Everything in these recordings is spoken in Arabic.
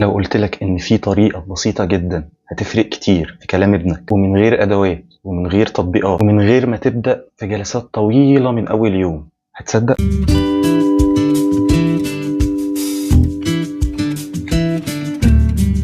لو قلت لك إن في طريقة بسيطة جدا هتفرق كتير في كلام ابنك، ومن غير أدوات ومن غير تطبيقات ومن غير ما تبدأ في جلسات طويلة من أول يوم، هتصدق؟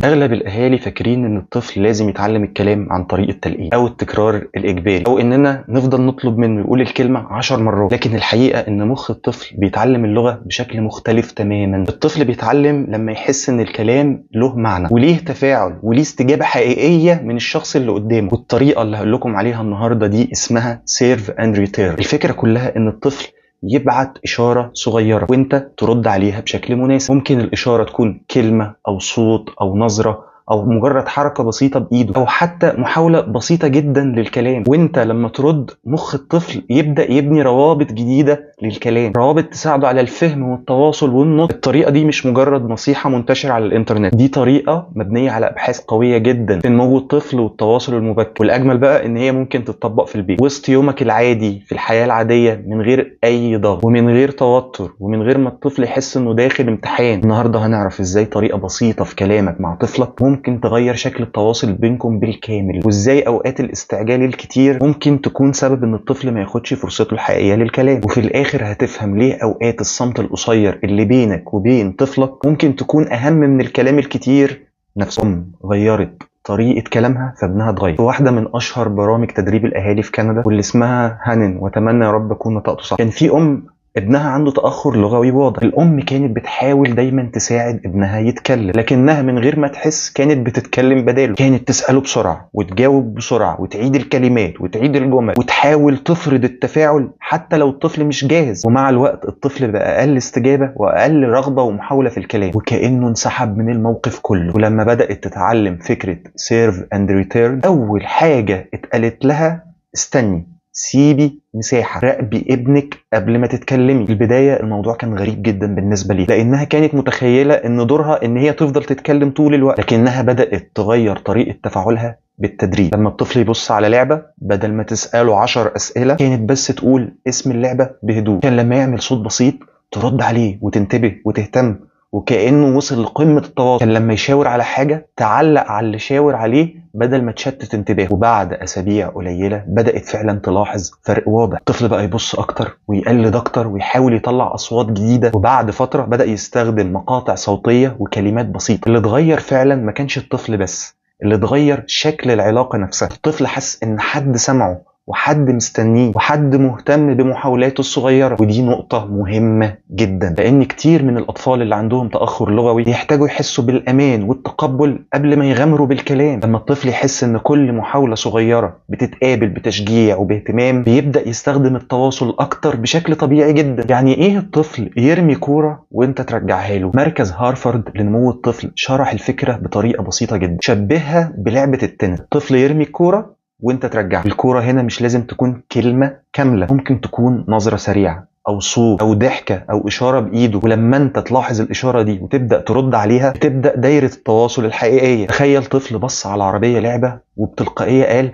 أغلب الأهالي فاكرين إن الطفل لازم يتعلم الكلام عن طريق التلقين أو التكرار الإجباري، أو إننا نفضل نطلب منه يقول الكلمة 10 مرات. لكن الحقيقة إن مخ الطفل بيتعلم اللغة بشكل مختلف تماما. الطفل بيتعلم لما يحس إن الكلام له معنى وليه تفاعل وليه استجابة حقيقية من الشخص اللي قدامه. والطريقة اللي هقول لكم عليها النهاردة دي اسمها سيرف اند ريتيرن. الفكرة كلها إن الطفل يبعت إشارة صغيرة وانت ترد عليها بشكل مناسب. ممكن الإشارة تكون كلمة أو صوت أو نظرة أو مجرد حركة بسيطة بإيده أو حتى محاولة بسيطة جدا للكلام. وانت لما ترد مخ الطفل يبدأ يبني روابط جديدة للكلام، روابط تساعده على الفهم والتواصل والنطق. الطريقة دي مش مجرد نصيحة منتشرة على الإنترنت، دي طريقة مبنية على أبحاث قوية جدا في نمو الطفل والتواصل المبكر. والأجمل بقى إن هي ممكن تتطبق في البيت وسط يومك العادي في الحياة العادية من غير أي ضغط ومن غير توتر ومن غير ما الطفل يحس إنه داخل امتحان. النهاردة هنعرف إزاي طريقة بسيطة في كلامك مع طفلك ممكن تغير شكل التواصل بينكم بالكامل، وإزاي أوقات الاستعجال الكتير ممكن تكون سبب إن الطفل ما ياخدش فرصته الحقيقية للكلام. وفي الآخر هتفهم ليه أوقات الصمت القصير اللي بينك وبين طفلك ممكن تكون أهم من الكلام الكتير نفسه. غيرت طريقة كلامها فابنها اتغير. واحدة من أشهر برامج تدريب الأهالي في كندا واللي اسمها هانن، وأتمنى يا رب أكون نطقته صح، كان في ابنها عنده تأخر لغوي واضح. الأم كانت بتحاول دايما تساعد ابنها يتكلم، لكنها من غير ما تحس كانت بتتكلم بداله. كانت تسأله بسرعة وتجاوب بسرعة وتعيد الكلمات وتعيد الجمل وتحاول تفرض التفاعل حتى لو الطفل مش جاهز. ومع الوقت الطفل بقى أقل استجابة وأقل رغبة ومحاولة في الكلام، وكأنه انسحب من الموقف كله. ولما بدأت تتعلم فكرة سيرف اند ريتيرن، أول حاجة اتقالت لها استني، سيبي مساحة، راقبي ابنك قبل ما تتكلمي. في البداية الموضوع كان غريب جدا بالنسبة لي، لأنها كانت متخيلة إن دورها إن هي تفضل تتكلم طول الوقت. لكنها بدأت تغير طريقة تفاعلها بالتدريج. لما الطفل يبص على لعبة، بدل ما تسأله 10 أسئلة كانت بس تقول اسم اللعبة بهدوء. كان لما يعمل صوت بسيط ترد عليه وتنتبه وتهتم وكأنه وصل لقمة التواصل. كان لما يشاور على حاجة تعلق على اللي شاور عليه بدل ما تشتت انتباهه. وبعد أسابيع قليلة بدأت فعلا تلاحظ فرق واضح. الطفل بقى يبص أكتر ويقلد أكتر ويحاول يطلع أصوات جديدة. وبعد فترة بدأ يستخدم مقاطع صوتية وكلمات بسيطة. اللي اتغير فعلا ما كانش الطفل بس، اللي اتغير شكل العلاقة نفسها. الطفل حس إن حد سمعه وحد مستنيه وحد مهتم بمحاولاته الصغيرة. ودي نقطة مهمة جدا، لأن كتير من الأطفال اللي عندهم تأخر لغوي يحتاجوا يحسوا بالأمان والتقبل قبل ما يغامروا بالكلام. لما الطفل يحس إن كل محاولة صغيرة بتتقابل بتشجيع وباهتمام، بيبدأ يستخدم التواصل أكتر بشكل طبيعي جدا. يعني إيه الطفل يرمي كورة وإنت ترجعها له؟ مركز هارفارد لنمو الطفل شرح الفكرة بطريقة بسيطة جدا، شبهها بلعبة التنس. الطفل يرمي الكورة وانت ترجع. الكورة هنا مش لازم تكون كلمة كاملة، ممكن تكون نظرة سريعة او صوت او ضحكة او اشارة بايده. ولما انت تلاحظ الاشارة دي وتبدأ ترد عليها تبدأ دايرة التواصل الحقيقية. تخيل طفل بص على عربية لعبة وبتلقائية قال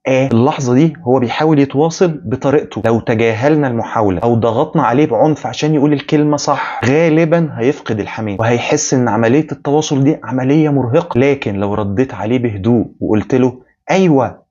اللحظة دي هو بيحاول يتواصل بطريقته. لو تجاهلنا المحاولة او ضغطنا عليه بعنف عشان يقول الكلمة صح، غالبا هيفقد الحماس وهيحس ان عملية التواصل دي عملية مرهقة. لكن لو رديت عليه بهدوء وقلت له ايوه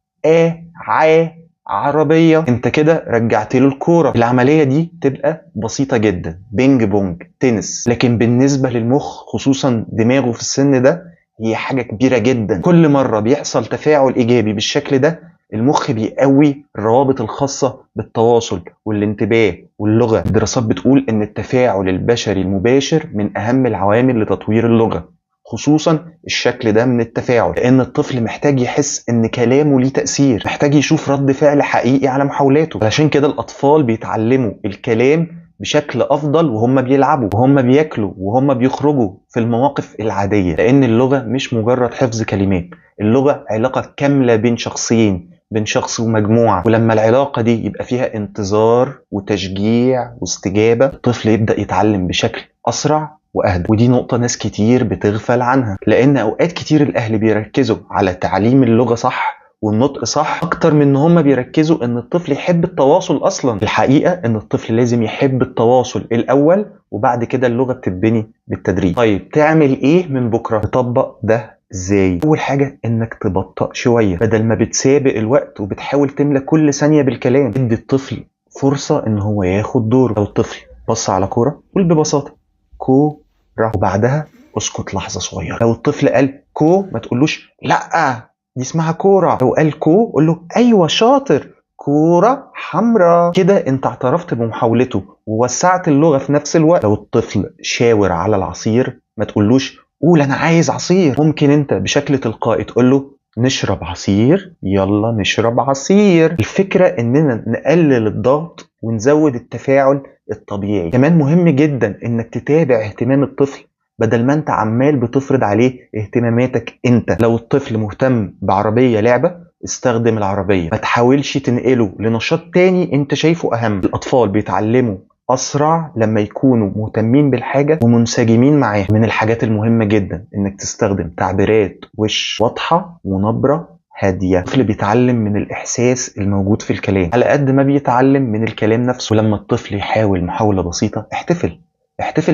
عربية، انت كده رجعت له الكورة. العملية دي تبقى بسيطة جدا، بينج بونج، تنس. لكن بالنسبة للمخ خصوصا دماغه في السن ده هي حاجة كبيرة جدا. كل مرة بيحصل تفاعل ايجابي بالشكل ده المخ بيقوي الروابط الخاصة بالتواصل والانتباه واللغة. الدراسات بتقول ان التفاعل البشري المباشر من اهم العوامل لتطوير اللغة، خصوصا الشكل ده من التفاعل، لان الطفل محتاج يحس ان كلامه ليه تأثير، محتاج يشوف رد فعل حقيقي على محاولاته. علشان كده الاطفال بيتعلموا الكلام بشكل افضل وهم بيلعبوا وهم بياكلوا وهم بيخرجوا في المواقف العادية، لان اللغة مش مجرد حفظ كلمات، اللغة علاقة كاملة بين شخصين، بين شخص ومجموعة. ولما العلاقة دي يبقى فيها انتظار وتشجيع واستجابة، الطفل يبدأ يتعلم بشكل أسرع وأهدى. ودي نقطة ناس كتير بتغفل عنها، لأن أوقات كتير الأهل بيركزوا على تعليم اللغة صح والنطق صح اكتر من ان هم بيركزوا ان الطفل يحب التواصل اصلا. الحقيقة ان الطفل لازم يحب التواصل الاول، وبعد كده اللغة بتتبني بالتدريج. طيب تعمل ايه من بكرة؟ تطبق ده ازاي؟ اول حاجة انك تبطأ شوية، بدل ما بتسابق الوقت وبتحاول تملى كل ثانية بالكلام. ادي الطفل فرصة ان هو ياخد دوره. لو الطفل بص على كورة قول ببساطة كورة، وبعدها اسكت لحظة صغيرة. لو الطفل قال كو ما تقولوش لا دي اسمها كورة. لو قال كو قول له ايوه شاطر كورة حمراء. كده انت اعترفت بمحاولته ووسعت اللغة في نفس الوقت. لو الطفل شاور على العصير ما تقولوش قول انا عايز عصير. ممكن انت بشكل تلقائي تقول له نشرب عصير، يلا نشرب عصير. الفكرة اننا نقلل الضغط ونزود التفاعل الطبيعي. كمان مهم جدا انك تتابع اهتمام الطفل بدل ما انت عمال بتفرض عليه اهتماماتك انت. لو الطفل مهتم بعربية لعبة استخدم العربية، ما تحاولش تنقله لنشاط تاني انت شايفه اهم. الاطفال بيتعلموا اسرع لما يكونوا مهتمين بالحاجة ومنسجمين معاها. من الحاجات المهمة جدا انك تستخدم تعبيرات وش واضحة ونبرة هادية. الطفل بيتعلم من الإحساس الموجود في الكلام على قد ما بيتعلم من الكلام نفسه. ولما الطفل يحاول محاولة بسيطة احتفل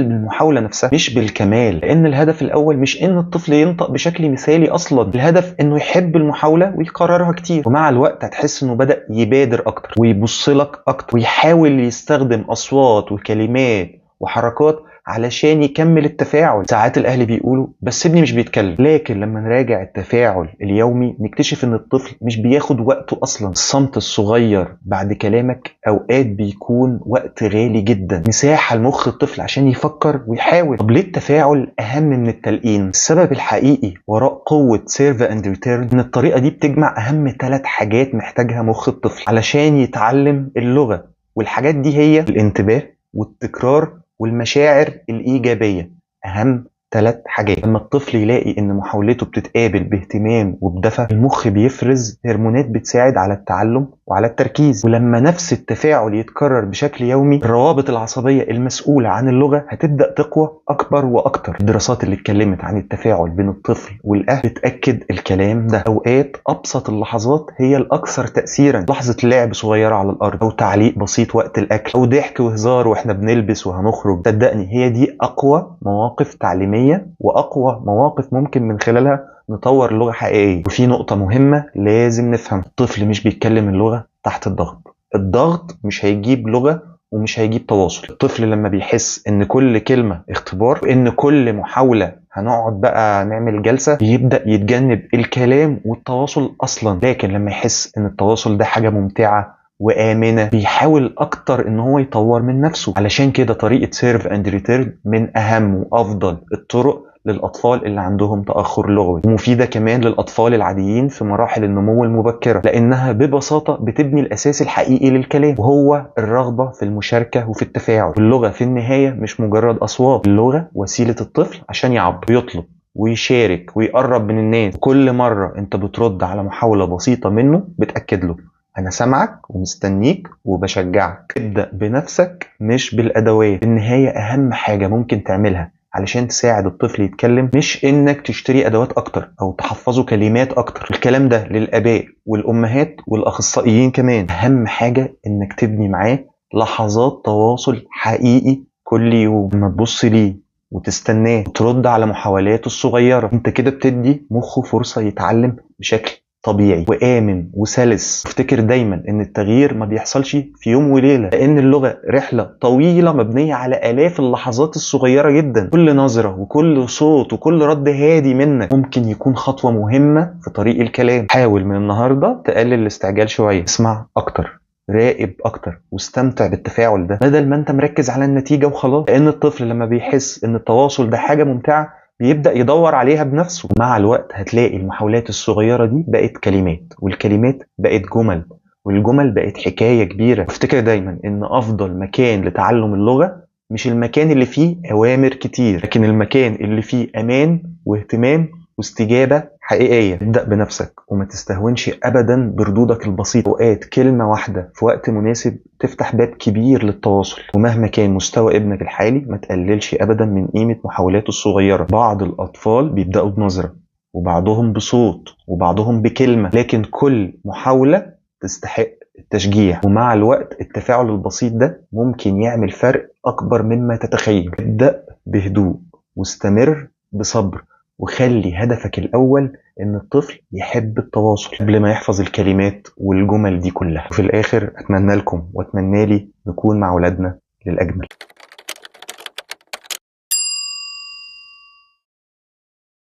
بالمحاولة نفسها مش بالكمال، لأن الهدف الأول مش إن الطفل ينطق بشكل مثالي أصلا. الهدف إنه يحب المحاولة ويكررها كتير، ومع الوقت هتحس إنه بدأ يبادر أكتر ويبص لك أكتر ويحاول يستخدم أصوات وكلمات وحركات علشان يكمل التفاعل. ساعات الأهل بيقولوا بس ابني مش بيتكلم، لكن لما نراجع التفاعل اليومي نكتشف ان الطفل مش بياخد وقته اصلا. الصمت الصغير بعد كلامك اوقات بيكون وقت غالي جدا، مساحة لمخ الطفل عشان يفكر ويحاول. طب ليه التفاعل اهم من التلقين؟ السبب الحقيقي وراء قوة سيرف اند ريتيرن ان الطريقة دي بتجمع اهم 3 حاجات محتاجها مخ الطفل علشان يتعلم اللغة، والحاجات دي هي الانتباه والتكرار والمشاعر الإيجابية. أهم 3 حاجات. لما الطفل يلاقي إن محاولته بتتقابل باهتمام وبدفى المخ بيفرز هرمونات بتساعد على التعلم وعلى التركيز. ولما نفس التفاعل يتكرر بشكل يومي الروابط العصبية المسؤولة عن اللغة هتبدأ تقوى أكبر وأكتر. الدراسات اللي اتكلمت عن التفاعل بين الطفل والأهل بتأكد الكلام ده. أوقات أبسط اللحظات هي الأكثر تأثيرا. لحظة لعب صغيرة على الأرض، أو تعليق بسيط وقت الأكل، أو ضحك وهزار وإحنا بنلبس وهنخرج. صدقني هي دي أقوى مواقف تعليمية وأقوى مواقف ممكن من خلالها نطور اللغة حقيقية. وفي نقطة مهمة لازم نفهم، الطفل مش بيتكلم اللغة تحت الضغط. الضغط مش هيجيب لغة ومش هيجيب تواصل. الطفل لما بيحس ان كل كلمة اختبار وان كل محاولة هنقعد بقى نعمل جلسة بيبدأ يتجنب الكلام والتواصل اصلا. لكن لما يحس ان التواصل ده حاجة ممتعة وآمنة بيحاول أكتر إن هو يطور من نفسه. علشان كده طريقة سيرف أند ريتيرن من أهم وأفضل الطرق للأطفال اللي عندهم تأخر لغوي، ومفيدة كمان للأطفال العاديين في مراحل النمو المبكرة، لأنها ببساطة بتبني الأساس الحقيقي للكلام، وهو الرغبة في المشاركة وفي التفاعل. اللغة في النهاية مش مجرد أصوات، اللغة وسيلة الطفل عشان يعبر ويطلب ويشارك ويقرب من الناس. كل مرة انت بترد على محاولة بسيطة منه بتأكد له أنا سامعك ومستنيك وبشجعك. ابدأ بنفسك مش بالأدوات. النهاية أهم حاجة ممكن تعملها علشان تساعد الطفل يتكلم مش إنك تشتري أدوات أكتر أو تحفظه كلمات أكتر. الكلام ده للآباء والأمهات والأخصائيين كمان. أهم حاجة إنك تبني معاه لحظات تواصل حقيقي كل يوم. لما تبص ليه وتستناه وترد على محاولاته الصغيرة انت كده بتدي مخه فرصة يتعلم بشكل طبيعي وآمن وسلس. افتكر دايما ان التغيير ما بيحصلش في يوم وليلة، لان اللغة رحلة طويلة مبنية على آلاف اللحظات الصغيرة جدا. كل نظرة وكل صوت وكل رد هادي منك ممكن يكون خطوة مهمة في طريق الكلام. حاول من النهاردة تقلل الاستعجال شوية، اسمع اكتر، راقب اكتر، واستمتع بالتفاعل ده بدل ما انت مركز على النتيجة وخلاص. لان الطفل لما بيحس ان التواصل ده حاجة ممتعة بيبدأ يدور عليها بنفسه. مع الوقت هتلاقي المحاولات الصغيرة دي بقت كلمات، والكلمات بقت جمل، والجمل بقت حكاية كبيرة. افتكر دايما ان افضل مكان لتعلم اللغة مش المكان اللي فيه اوامر كتير، لكن المكان اللي فيه امان واهتمام واستجابة حقيقية. ابدأ بنفسك وما تستهونش أبدا بردودك البسيطة. أوقات كلمة واحدة في وقت مناسب تفتح باب كبير للتواصل. ومهما كان مستوى ابنك الحالي ما تقللش أبدا من قيمة محاولاته الصغيرة. بعض الأطفال بيبدأوا بنظرة، وبعضهم بصوت وبعضهم بكلمة، لكن كل محاولة تستحق التشجيع. ومع الوقت التفاعل البسيط ده ممكن يعمل فرق أكبر مما تتخيل. ابدأ بهدوء واستمر بصبر، وخلي هدفك الأول إن الطفل يحب التواصل قبل ما يحفظ الكلمات والجمل دي كلها. وفي الآخر أتمنى لكم وأتمنى لي نكون مع أولادنا للأجمل.